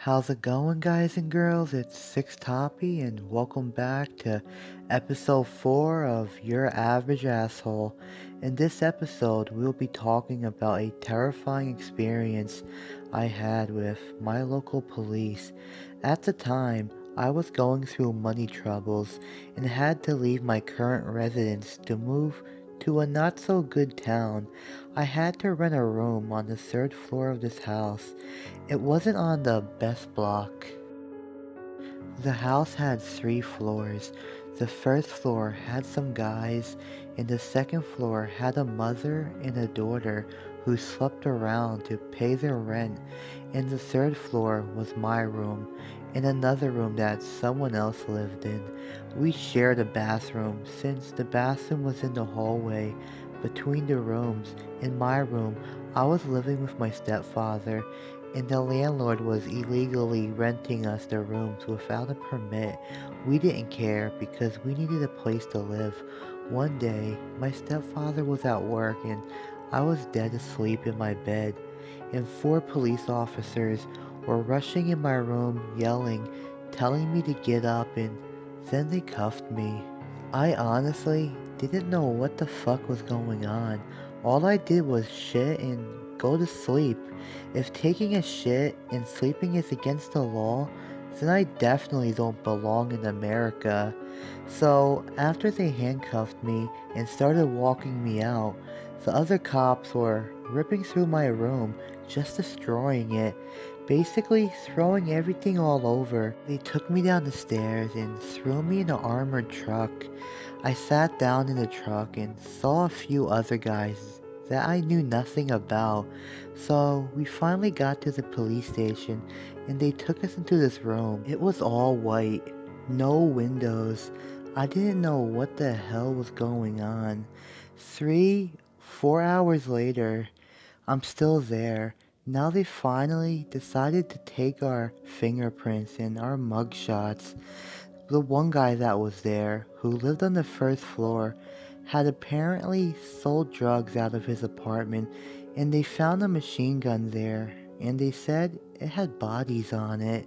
How's it going, guys and girls? It's Six Toppy, and welcome back to episode 4 of Your Average Asshole. In this episode, we'll be talking about a terrifying experience I had with my local police. At the time, I was going through money troubles and had to leave my current residence to move to a not so good town. I had to rent a room on the third floor of this house. It wasn't on the best block. The house had 3 floors. The first floor had some guys, and the second floor had a mother and a daughter who slept around to pay their rent, and the third floor was my room, and another room that someone else lived in. We shared a bathroom since the bathroom was in the hallway between the rooms. In my room, I was living with my stepfather, and the landlord was illegally renting us the rooms without a permit. We didn't care because we needed a place to live. One day, my stepfather was at work and I was dead asleep in my bed, and 4 police officers were rushing in my room yelling, telling me to get up, and then they cuffed me. I honestly didn't know what the fuck was going on. All I did was shit and go to sleep. If taking a shit and sleeping is against the law, then I definitely don't belong in America. So, after they handcuffed me and started walking me out, the other cops were ripping through my room, just destroying it, basically throwing everything all over. They took me down the stairs and threw me in an armored truck. I sat down in the truck and saw a few other guys that I knew nothing about. So we finally got to the police station and they took us into this room. It was all white, no windows. I didn't know what the hell was going on. 4 hours later, I'm still there. Now they finally decided to take our fingerprints and our mugshots. The one guy that was there, who lived on the first floor, had apparently sold drugs out of his apartment, and they found a machine gun there, and they said it had bodies on it.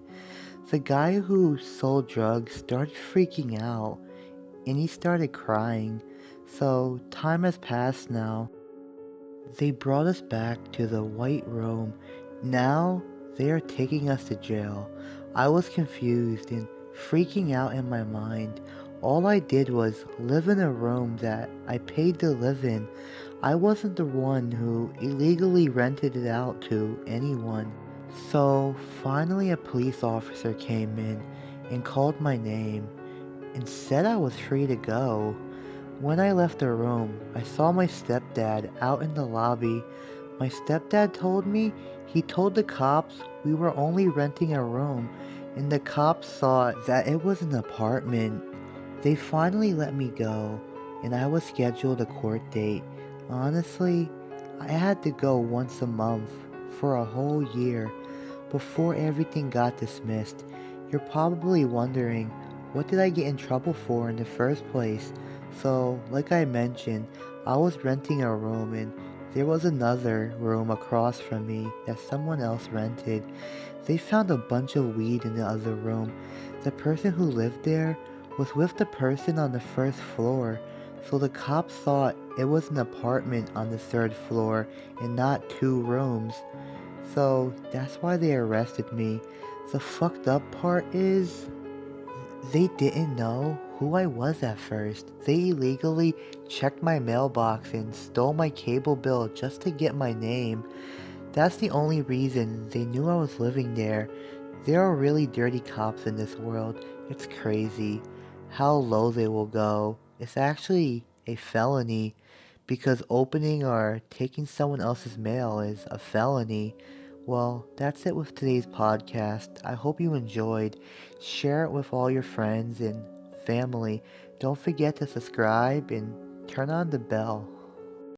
The guy who sold drugs started freaking out, and he started crying. So time has passed now. They brought us back to the white room. Now they are taking us to jail. I was confused and freaking out in my mind. All I did was live in a room that I paid to live in. I wasn't the one who illegally rented it out to anyone. So finally a police officer came in and called my name and said I was free to go. When I left the room, I saw my stepdad out in the lobby. My stepdad told me he told the cops we were only renting a room, and the cops thought that it was an apartment. They finally let me go, and I was scheduled a court date. Honestly, I had to go once a month for a whole year before everything got dismissed. You're probably wondering, what did I get in trouble for in the first place? So, like I mentioned, I was renting a room and there was another room across from me that someone else rented. They found a bunch of weed in the other room. The person who lived there was with the person on the first floor, so the cops thought it was an apartment on the third floor and not 2 rooms. So that's why they arrested me. The fucked up part is, they didn't know who I was at first. They illegally checked my mailbox and stole my cable bill just to get my name. That's the only reason they knew I was living there. There are really dirty cops in this world. It's crazy how low they will go. It's actually a felony because opening or taking someone else's mail is a felony. Well, that's it with today's podcast. I hope you enjoyed. Share it with all your friends and family. Don't forget to subscribe and turn on the bell.